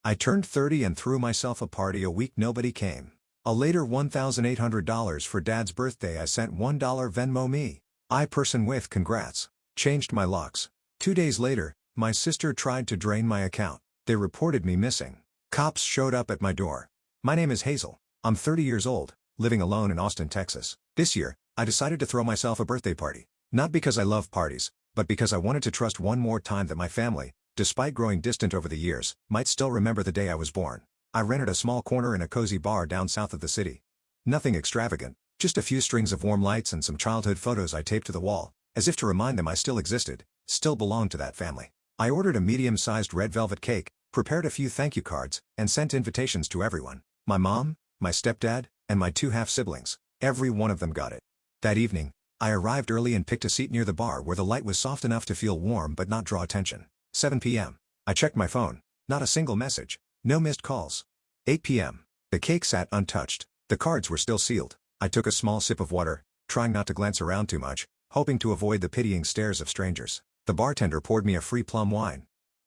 I turned 30 and threw myself a party a week nobody came. A later $1,800 for Dad's birthday I sent $1 Venmo me. I person with congrats. Changed my locks. 2 days later, my sister tried to drain my account. They reported me missing. Cops showed up at my door. My name is Hazel. I'm 30 years old, living alone in Austin, Texas. This year, I decided to throw myself a birthday party. Not because I love parties, but because I wanted to trust one more time that my family, despite growing distant over the years, might still remember the day I was born. I rented a small corner in a cozy bar down south of the city. Nothing extravagant, just a few strings of warm lights and some childhood photos I taped to the wall, as if to remind them I still existed, still belonged to that family. I ordered a medium-sized red velvet cake, prepared a few thank you cards, and sent invitations to everyone. My mom, my stepdad, and my 2 half-siblings. Every one of them got it. That evening, I arrived early and picked a seat near the bar where the light was soft enough to feel warm but not draw attention. 7 p.m. I checked my phone. Not a single message. No missed calls. 8 p.m. The cake sat untouched. The cards were still sealed. I took a small sip of water, trying not to glance around too much, hoping to avoid the pitying stares of strangers. The bartender poured me a free plum wine.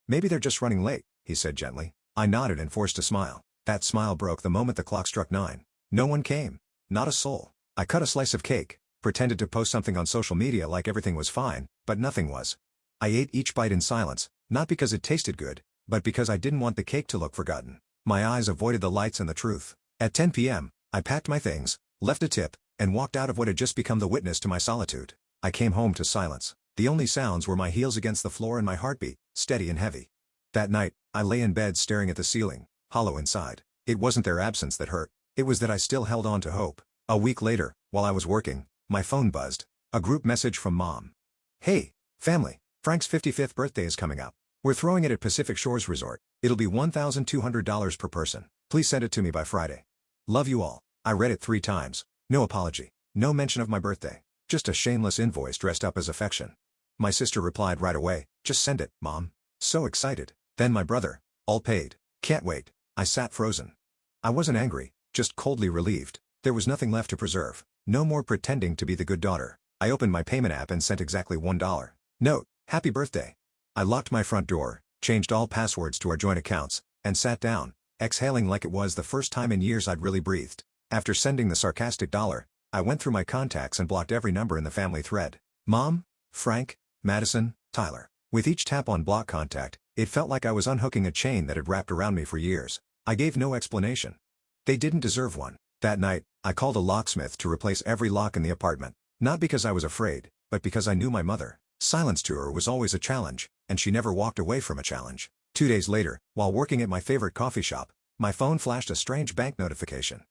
"Maybe they're just running late," he said gently. I nodded and forced a smile. That smile broke the moment the clock struck 9. No one came. Not a soul. I cut a slice of cake, pretended to post something on social media like everything was fine, but nothing was. I ate each bite in silence, not because it tasted good, but because I didn't want the cake to look forgotten. My eyes avoided the lights and the truth. At 10 p.m., I packed my things, left a tip, and walked out of what had just become the witness to my solitude. I came home to silence. The only sounds were my heels against the floor and my heartbeat, steady and heavy. That night, I lay in bed staring at the ceiling, hollow inside. It wasn't their absence that hurt. It was that I still held on to hope. A week later, while I was working, my phone buzzed. A group message from Mom. "Hey, family, Frank's 55th birthday is coming up. We're throwing it at Pacific Shores Resort. It'll be $1,200 per person. Please send it to me by Friday. Love you all." I read it 3 times. No apology. No mention of my birthday. Just a shameless invoice dressed up as affection. My sister replied right away, "Just send it, Mom." So excited. Then my brother. "All paid. Can't wait." I sat frozen. I wasn't angry, just coldly relieved. There was nothing left to preserve. No more pretending to be the good daughter. I opened my payment app and sent exactly $1. Note, "Happy birthday." I locked my front door, changed all passwords to our joint accounts, and sat down, exhaling like it was the first time in years I'd really breathed. After sending the sarcastic dollar, I went through my contacts and blocked every number in the family thread. Mom, Frank, Madison, Tyler. With each tap on block contact, it felt like I was unhooking a chain that had wrapped around me for years. I gave no explanation. They didn't deserve one. That night, I called a locksmith to replace every lock in the apartment. Not because I was afraid, but because I knew my mother. Silence to her was always a challenge, and she never walked away from a challenge. 2 days later, while working at my favorite coffee shop, my phone flashed a strange bank notification.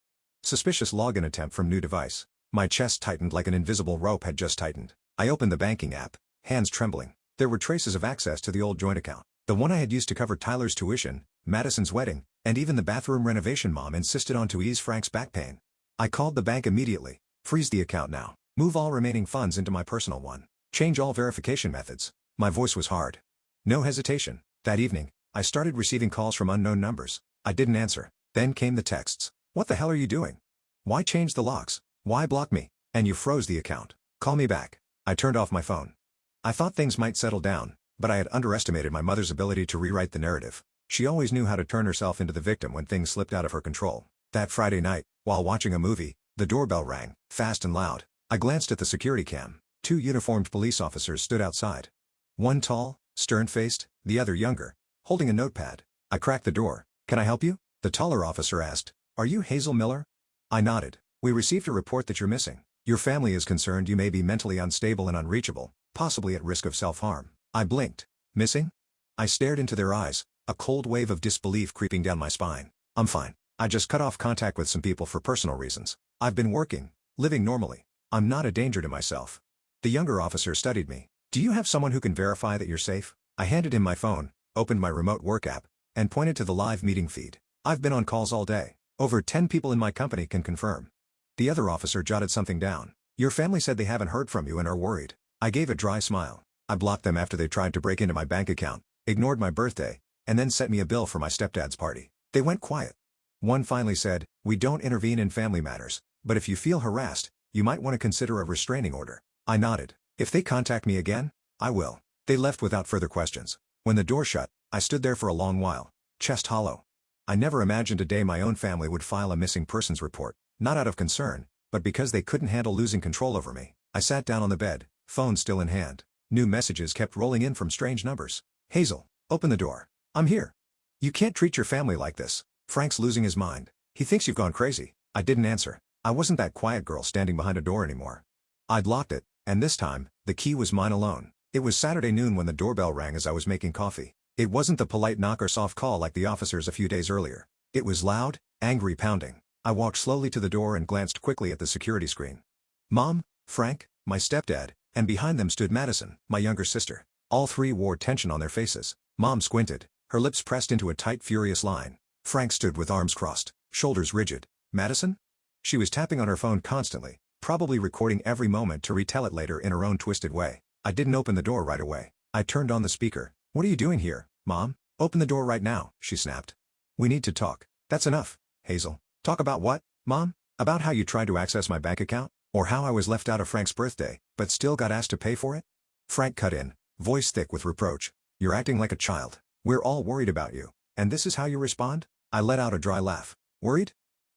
Suspicious login attempt from new device. My chest tightened like an invisible rope had just tightened. I opened the banking app, hands trembling. There were traces of access to the old joint account. The one I had used to cover Tyler's tuition, Madison's wedding, and even the bathroom renovation Mom insisted on to ease Frank's back pain. I called the bank immediately. "Freeze the account now. Move all remaining funds into my personal one. Change all verification methods." My voice was hard. No hesitation. That evening, I started receiving calls from unknown numbers. I didn't answer. Then came the texts. "What the hell are you doing? Why change the locks? Why block me? And you froze the account. Call me back." I turned off my phone. I thought things might settle down, but I had underestimated my mother's ability to rewrite the narrative. She always knew how to turn herself into the victim when things slipped out of her control. That Friday night, while watching a movie, the doorbell rang, fast and loud. I glanced at the security cam. 2 uniformed police officers stood outside. One tall, stern-faced, the other younger, holding a notepad. I cracked the door. "Can I help you?" The taller officer asked. "Are you Hazel Miller?" I nodded. "We received a report that you're missing. Your family is concerned you may be mentally unstable and unreachable, possibly at risk of self-harm." I blinked. "Missing?" I stared into their eyes, a cold wave of disbelief creeping down my spine. "I'm fine. I just cut off contact with some people for personal reasons. I've been working, living normally. I'm not a danger to myself." The younger officer studied me. "Do you have someone who can verify that you're safe?" I handed him my phone, opened my remote work app, and pointed to the live meeting feed. "I've been on calls all day. Over 10 people in my company can confirm." The other officer jotted something down. "Your family said they haven't heard from you and are worried." I gave a dry smile. I blocked them after they tried to break into my bank account, ignored my birthday, and then sent me a bill for my stepdad's party. They went quiet. One finally said, "We don't intervene in family matters, but if you feel harassed, you might want to consider a restraining order." I nodded. "If they contact me again, I will." They left without further questions. When the door shut, I stood there for a long while, chest hollow. I never imagined a day my own family would file a missing persons report, not out of concern, but because they couldn't handle losing control over me. I sat down on the bed, phone still in hand. New messages kept rolling in from strange numbers. Hazel, open the door. I'm here. You can't treat your family like this. Frank's losing his mind. He thinks you've gone crazy. I didn't answer. I wasn't that quiet girl standing behind a door anymore. I'd locked it, and this time, the key was mine alone. It was Saturday noon when the doorbell rang as I was making coffee. It wasn't the polite knock or soft call like the officers a few days earlier. It was loud, angry pounding. I walked slowly to the door and glanced quickly at the security screen. Mom, Frank, my stepdad, and behind them stood Madison, my younger sister. All three wore tension on their faces. Mom squinted, her lips pressed into a tight, furious line. Frank stood with arms crossed, shoulders rigid. Madison? She was tapping on her phone constantly, probably recording every moment to retell it later in her own twisted way. I didn't open the door right away. I turned on the speaker. What are you doing here, Mom? Open the door right now, she snapped. We need to talk. That's enough, Hazel. Talk about what, Mom? About how you tried to access my bank account? Or how I was left out of Frank's birthday, but still got asked to pay for it? Frank cut in, voice thick with reproach. You're acting like a child. We're all worried about you. And this is how you respond? I let out a dry laugh. Worried?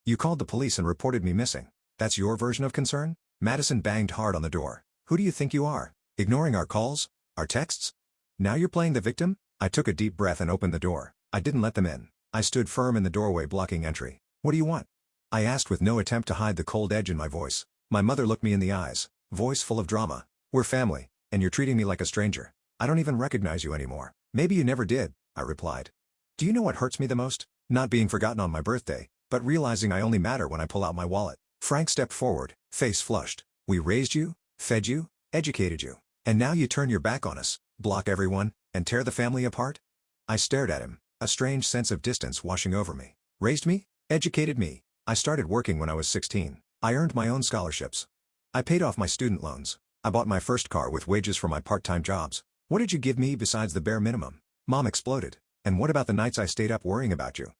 You called the police and reported me missing. That's your version of concern? Madison banged hard on the door. Who do you think you are? Ignoring our calls? Our texts? Now you're playing the victim? I took a deep breath and opened the door. I didn't let them in. I stood firm in the doorway blocking entry. What do you want? I asked with no attempt to hide the cold edge in my voice. My mother looked me in the eyes, voice full of drama. We're family, and you're treating me like a stranger. I don't even recognize you anymore. Maybe you never did, I replied. Do you know what hurts me the most? Not being forgotten on my birthday, but realizing I only matter when I pull out my wallet. Frank stepped forward, face flushed. We raised you, fed you, educated you. And now you turn your back on us, block everyone, and tear the family apart? I stared at him, a strange sense of distance washing over me. Raised me? Educated me? I started working when I was 16. I earned my own scholarships. I paid off my student loans. I bought my first car with wages from my part-time jobs. What did you give me besides the bare minimum? Mom exploded. And what about the nights I stayed up worrying about you?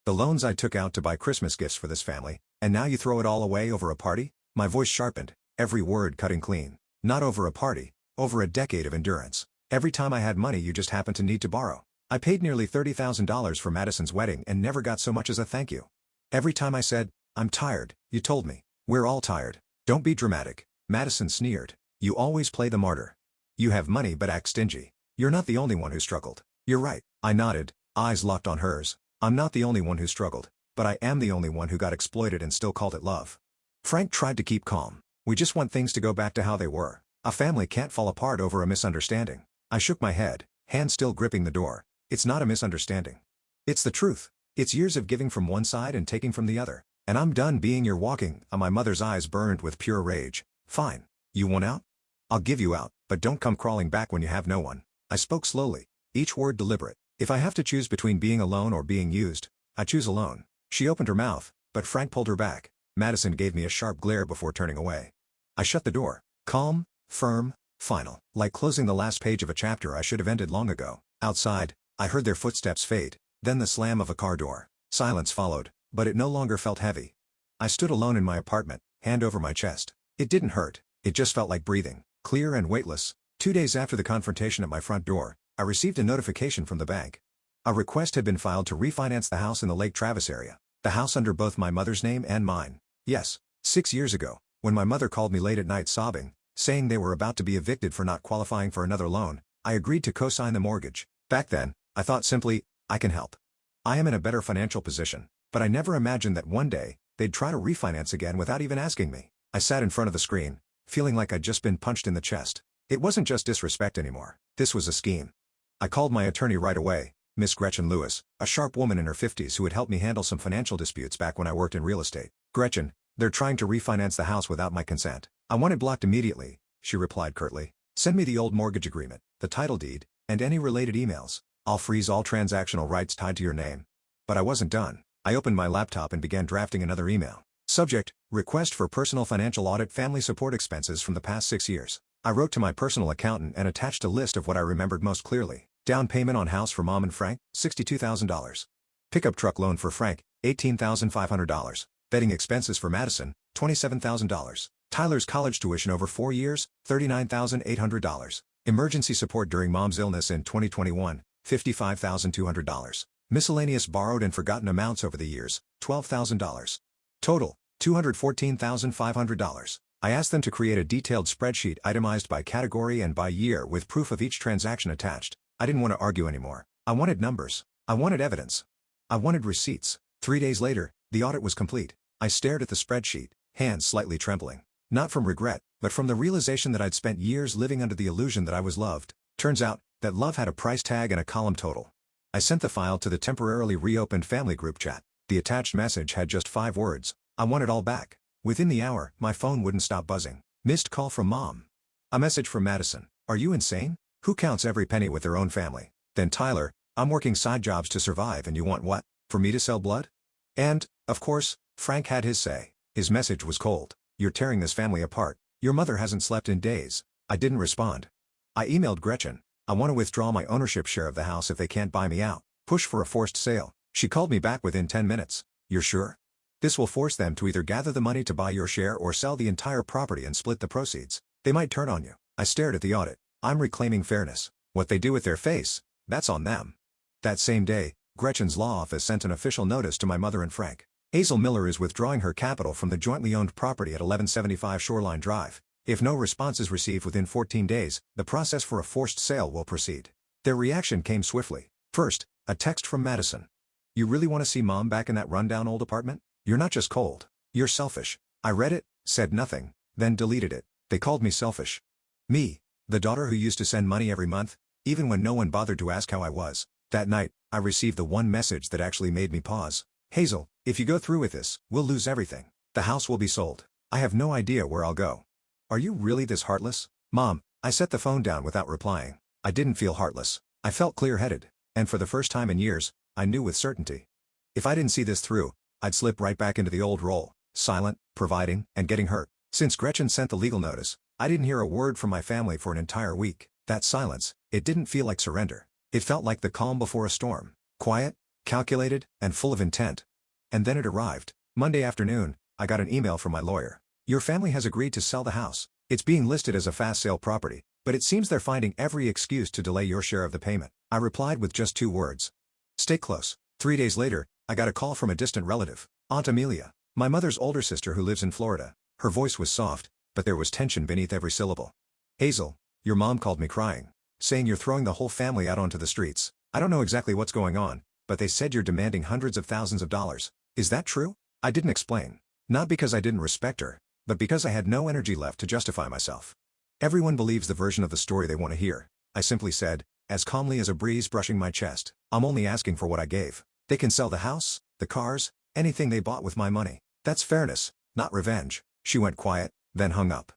The loans I took out to buy Christmas gifts for this family, and now you throw it all away over a party? My voice sharpened, every word cutting clean. Not over a party, over a decade of endurance. Every time I had money you just happened to need to borrow. I paid nearly $30,000 for Madison's wedding and never got so much as a thank you. Every time I said, I'm tired, you told me, we're all tired. Don't be dramatic. Madison sneered. You always play the martyr. You have money but act stingy. You're not the only one who struggled. You're right. I nodded, eyes locked on hers. I'm not the only one who struggled, but I am the only one who got exploited and still called it love. Frank tried to keep calm. We just want things to go back to how they were. A family can't fall apart over a misunderstanding. I shook my head, hand still gripping the door. It's not a misunderstanding. It's the truth. It's years of giving from one side and taking from the other. And I'm done being your walking. My mother's eyes burned with pure rage. Fine. You want out? I'll give you out, but don't come crawling back when you have no one. I spoke slowly, each word deliberate. If I have to choose between being alone or being used, I choose alone. She opened her mouth, but Frank pulled her back. Madison gave me a sharp glare before turning away. I shut the door. Calm, firm, final. Like closing the last page of a chapter I should have ended long ago. Outside, I heard their footsteps fade, then the slam of a car door. Silence followed, but it no longer felt heavy. I stood alone in my apartment, hand over my chest. It didn't hurt, it just felt like breathing, clear and weightless. 2 days after the confrontation at my front door, I received a notification from the bank. A request had been filed to refinance the house in the Lake Travis area. The house under both my mother's name and mine. Yes, 6 years ago, when my mother called me late at night sobbing, saying they were about to be evicted for not qualifying for another loan, I agreed to co-sign the mortgage. Back then, I thought simply, I can help. I am in a better financial position, but I never imagined that one day, they'd try to refinance again without even asking me. I sat in front of the screen, feeling like I'd just been punched in the chest. It wasn't just disrespect anymore. This was a scheme. I called my attorney right away, Miss Gretchen Lewis, a sharp woman in her 50s who had helped me handle some financial disputes back when I worked in real estate. Gretchen, they're trying to refinance the house without my consent. I want it blocked immediately, she replied curtly. Send me the old mortgage agreement, the title deed, and any related emails. I'll freeze all transactional rights tied to your name. But I wasn't done. I opened my laptop and began drafting another email. Subject, request for personal financial audit family support expenses from the past 6 years. I wrote to my personal accountant and attached a list of what I remembered most clearly. Down payment on house for Mom and Frank, $62,000. Pickup truck loan for Frank, $18,500. Bedding expenses for Madison, $27,000. Tyler's college tuition over 4 years, $39,800. Emergency support during Mom's illness in 2021, $55,200. Miscellaneous borrowed and forgotten amounts over the years, $12,000. Total, $214,500. I asked them to create a detailed spreadsheet itemized by category and by year with proof of each transaction attached. I didn't want to argue anymore. I wanted numbers. I wanted evidence. I wanted receipts. 3 days later, the audit was complete. I stared at the spreadsheet, hands slightly trembling. Not from regret, but from the realization that I'd spent years living under the illusion that I was loved. Turns out, that love had a price tag and a column total. I sent the file to the temporarily reopened family group chat. The attached message had just 5 words. I want it all back. Within the hour, my phone wouldn't stop buzzing. Missed call from Mom. A message from Madison. Are you insane? Who counts every penny with their own family? Then Tyler, I'm working side jobs to survive and you want what? For me to sell blood? And, of course, Frank had his say. His message was cold. You're tearing this family apart. Your mother hasn't slept in days. I didn't respond. I emailed Gretchen. I want to withdraw my ownership share of the house if they can't buy me out. Push for a forced sale. She called me back within 10 minutes. You're sure? This will force them to either gather the money to buy your share or sell the entire property and split the proceeds. They might turn on you. I stared at the audit. I'm reclaiming fairness. What they do with their face, that's on them. That same day, Gretchen's law office sent an official notice to my mother and Frank. Hazel Miller is withdrawing her capital from the jointly owned property at 1175 Shoreline Drive. If no response is received within 14 days, the process for a forced sale will proceed. Their reaction came swiftly. First, a text from Madison. You really want to see Mom back in that rundown old apartment? You're not just cold. You're selfish. I read it, said nothing, then deleted it. They called me selfish. Me, the daughter who used to send money every month, even when no one bothered to ask how I was. That night, I received the one message that actually made me pause. Hazel, if you go through with this, we'll lose everything. The house will be sold. I have no idea where I'll go. Are you really this heartless? Mom, I set the phone down without replying. I didn't feel heartless. I felt clear-headed. And for the first time in years, I knew with certainty. If I didn't see this through, I'd slip right back into the old role, silent, providing, and getting hurt. Since Gretchen sent the legal notice, I didn't hear a word from my family for an entire week. That silence, it didn't feel like surrender. It felt like the calm before a storm. Quiet, calculated, and full of intent. And then it arrived. Monday afternoon, I got an email from my lawyer. Your family has agreed to sell the house. It's being listed as a fast sale property, but it seems they're finding every excuse to delay your share of the payment. I replied with just 2 words. Stay close. 3 days later, I got a call from a distant relative, Aunt Amelia, my mother's older sister who lives in Florida. Her voice was soft, but there was tension beneath every syllable. Hazel, your mom called me crying, saying you're throwing the whole family out onto the streets. I don't know exactly what's going on, but they said you're demanding hundreds of thousands of dollars. Is that true? I didn't explain. Not because I didn't respect her, but because I had no energy left to justify myself. Everyone believes the version of the story they want to hear. I simply said, as calmly as a breeze brushing my chest, I'm only asking for what I gave. They can sell the house, the cars, anything they bought with my money. That's fairness, not revenge. She went quiet, then hung up.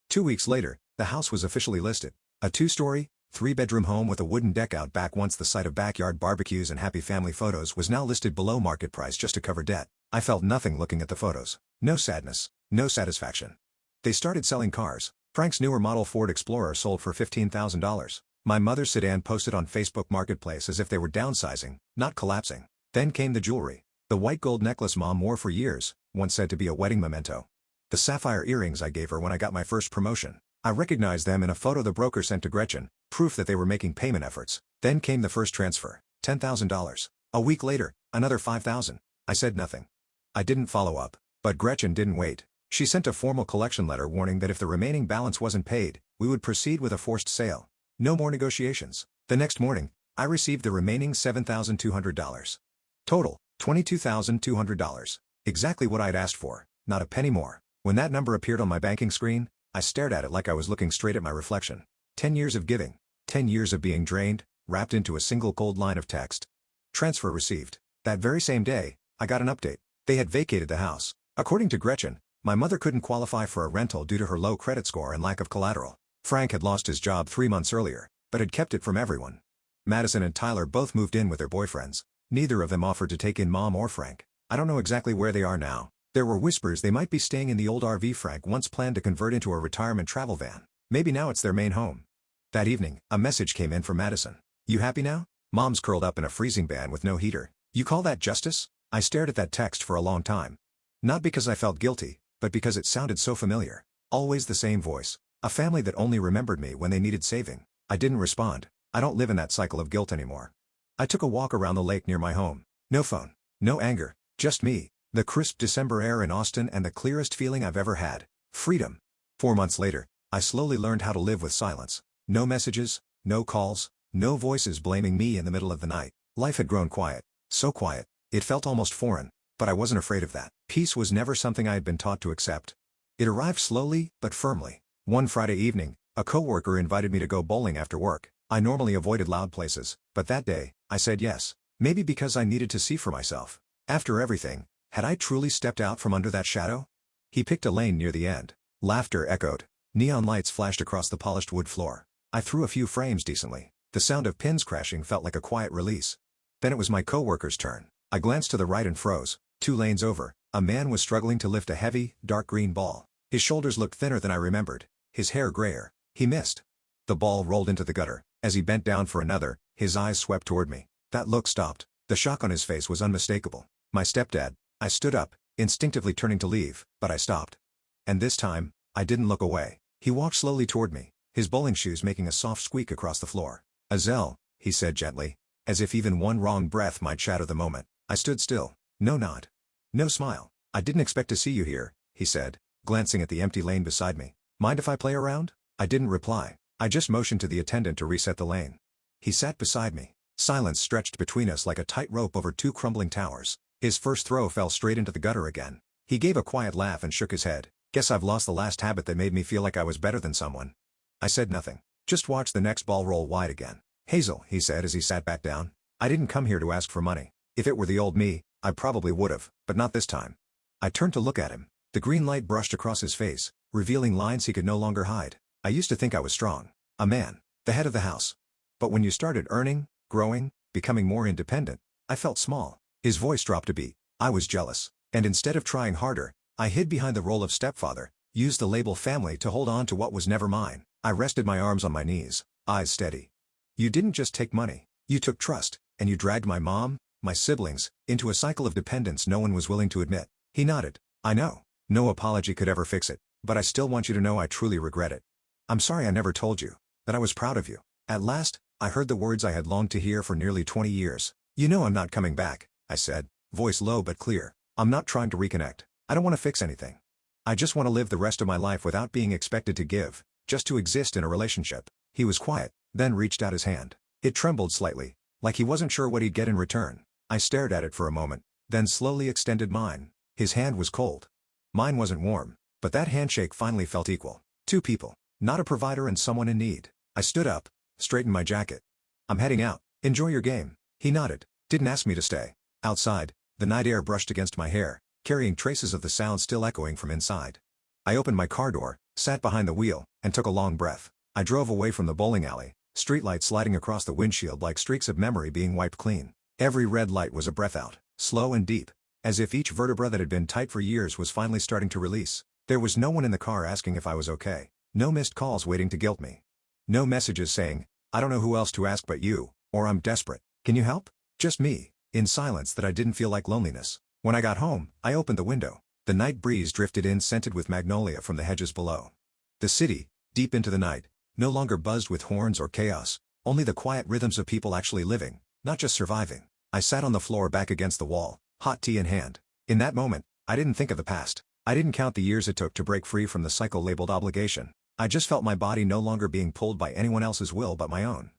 2 weeks later, the house was officially listed. A 2-story, 3-bedroom home with a wooden deck out back, once the site of backyard barbecues and happy family photos, was now listed below market price just to cover debt. I felt nothing looking at the photos. No sadness, no satisfaction. They started selling cars. Frank's newer model Ford Explorer sold for $15,000. My mother's sedan posted on Facebook Marketplace as if they were downsizing, not collapsing. Then came the jewelry. The white gold necklace Mom wore for years, once said to be a wedding memento. The sapphire earrings I gave her when I got my first promotion. I recognized them in a photo the broker sent to Gretchen, proof that they were making payment efforts. Then came the first transfer, $10,000. A week later, another $5,000. I said nothing. I didn't follow up. But Gretchen didn't wait. She sent a formal collection letter warning that if the remaining balance wasn't paid, we would proceed with a forced sale. No more negotiations. The next morning, I received the remaining $7,200. Total, $22,200. Exactly what I'd asked for, not a penny more. When that number appeared on my banking screen, I stared at it like I was looking straight at my reflection. 10 years of giving, 10 years of being drained, wrapped into a single cold line of text. Transfer received. That very same day, I got an update. They had vacated the house. According to Gretchen, my mother couldn't qualify for a rental due to her low credit score and lack of collateral. Frank had lost his job 3 months earlier, but had kept it from everyone. Madison and Tyler both moved in with their boyfriends. Neither of them offered to take in Mom or Frank. I don't know exactly where they are now. There were whispers they might be staying in the old RV Frank once planned to convert into a retirement travel van. Maybe now it's their main home. That evening, a message came in from Madison. You happy now? Mom's curled up in a freezing van with no heater. You call that justice? I stared at that text for a long time. Not because I felt guilty, but because it sounded so familiar. Always the same voice. A family that only remembered me when they needed saving. I didn't respond. I don't live in that cycle of guilt anymore. I took a walk around the lake near my home. No phone. No anger. Just me, the crisp December air in Austin and the clearest feeling I've ever had. Freedom. 4 months later, I slowly learned how to live with silence. No messages, no calls, no voices blaming me in the middle of the night. Life had grown quiet. So quiet, it felt almost foreign, but I wasn't afraid of that. Peace was never something I had been taught to accept. It arrived slowly, but firmly. One Friday evening, a coworker invited me to go bowling after work. I normally avoided loud places, but that day, I said yes. Maybe because I needed to see for myself. After everything, had I truly stepped out from under that shadow? He picked a lane near the end. Laughter echoed. Neon lights flashed across the polished wood floor. I threw a few frames decently. The sound of pins crashing felt like a quiet release. Then it was my coworker's turn. I glanced to the right and froze. 2 lanes over, a man was struggling to lift a heavy, dark green ball. His shoulders looked thinner than I remembered. His hair grayer. He missed. The ball rolled into the gutter. As he bent down for another, his eyes swept toward me. That look stopped. The shock on his face was unmistakable. My stepdad. I stood up, instinctively turning to leave, but I stopped. And this time, I didn't look away. He walked slowly toward me, his bowling shoes making a soft squeak across the floor. Azel, he said gently, as if even one wrong breath might shatter the moment. I stood still. No nod. No smile. I didn't expect to see you here, he said, glancing at the empty lane beside me. Mind if I play around? I didn't reply. I just motioned to the attendant to reset the lane. He sat beside me. Silence stretched between us like a tight rope over 2 crumbling towers. His first throw fell straight into the gutter again. He gave a quiet laugh and shook his head. Guess I've lost the last habit that made me feel like I was better than someone. I said nothing. Just watched the next ball roll wide again. Hazel, he said as he sat back down. I didn't come here to ask for money. If it were the old me, I probably would've, but not this time. I turned to look at him. The green light brushed across his face, revealing lines he could no longer hide. I used to think I was strong. A man. The head of the house. But when you started earning, growing, becoming more independent, I felt small. His voice dropped a beat. I was jealous. And instead of trying harder, I hid behind the role of stepfather, used the label family to hold on to what was never mine. I rested my arms on my knees, eyes steady. You didn't just take money. You took trust, and you dragged my mom, my siblings, into a cycle of dependence no one was willing to admit. He nodded. I know. No apology could ever fix it, but I still want you to know I truly regret it. I'm sorry I never told you that I was proud of you. At last, I heard the words I had longed to hear for nearly 20 years. You know I'm not coming back, I said, voice low but clear. I'm not trying to reconnect. I don't want to fix anything. I just want to live the rest of my life without being expected to give, just to exist in a relationship. He was quiet, then reached out his hand. It trembled slightly, like he wasn't sure what he'd get in return. I stared at it for a moment, then slowly extended mine. His hand was cold. Mine wasn't warm, but that handshake finally felt equal. 2 people, not a provider and someone in need. I stood up, straightened my jacket. I'm heading out. Enjoy your game. He nodded, didn't ask me to stay. Outside, the night air brushed against my hair, carrying traces of the sound still echoing from inside. I opened my car door, sat behind the wheel, and took a long breath. I drove away from the bowling alley, streetlights sliding across the windshield like streaks of memory being wiped clean. Every red light was a breath out, slow and deep, as if each vertebra that had been tight for years was finally starting to release. There was no one in the car asking if I was okay. No missed calls waiting to guilt me. No messages saying, I don't know who else to ask but you, or I'm desperate. Can you help? Just me, in silence that I didn't feel like loneliness. When I got home, I opened the window. The night breeze drifted in scented with magnolia from the hedges below. The city, deep into the night, no longer buzzed with horns or chaos, only the quiet rhythms of people actually living, not just surviving. I sat on the floor back against the wall, hot tea in hand. In that moment, I didn't think of the past. I didn't count the years it took to break free from the cycle labeled obligation. I just felt my body no longer being pulled by anyone else's will but my own.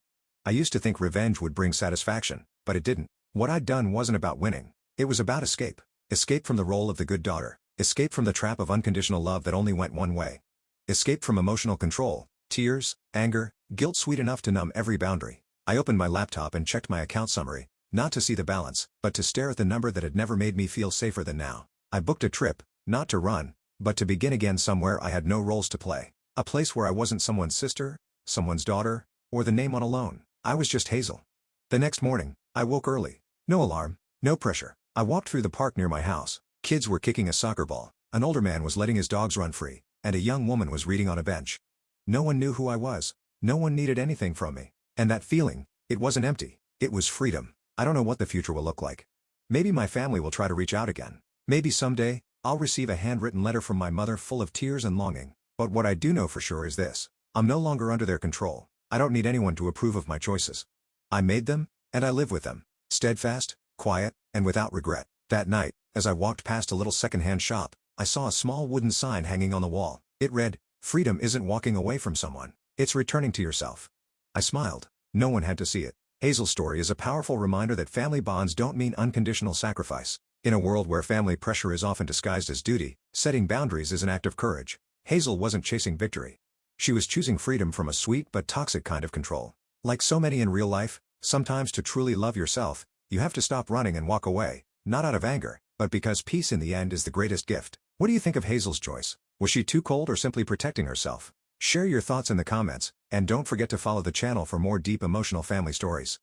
I used to think revenge would bring satisfaction, but it didn't. What I'd done wasn't about winning. It was about escape. Escape from the role of the good daughter. Escape from the trap of unconditional love that only went one way. Escape from emotional control, tears, anger, guilt sweet enough to numb every boundary. I opened my laptop and checked my account summary, not to see the balance, but to stare at the number that had never made me feel safer than now. I booked a trip, not to run, but to begin again somewhere I had no roles to play. A place where I wasn't someone's sister, someone's daughter, or the name on a loan. I was just Hazel. The next morning, I woke early. No alarm, no pressure. I walked through the park near my house. Kids were kicking a soccer ball. An older man was letting his dogs run free, and a young woman was reading on a bench. No one knew who I was. No one needed anything from me. And that feeling, it wasn't empty. It was freedom. I don't know what the future will look like. Maybe my family will try to reach out again. Maybe someday, I'll receive a handwritten letter from my mother full of tears and longing. But what I do know for sure is this. I'm no longer under their control. I don't need anyone to approve of my choices. I made them, And I live with them. Steadfast, quiet, and without regret. That night, as I walked past a little secondhand shop, I saw a small wooden sign hanging on the wall. It read, "Freedom isn't walking away from someone. It's returning to yourself." I smiled. No one had to see it. Hazel's story is a powerful reminder that family bonds don't mean unconditional sacrifice. In a world where family pressure is often disguised as duty, setting boundaries is an act of courage. Hazel wasn't chasing victory. She was choosing freedom from a sweet but toxic kind of control. Like so many in real life, sometimes to truly love yourself, you have to stop running and walk away, not out of anger, but because peace in the end is the greatest gift. What do you think of Hazel's choice? Was she too cold or simply protecting herself? Share your thoughts in the comments, and don't forget to follow the channel for more deep emotional family stories.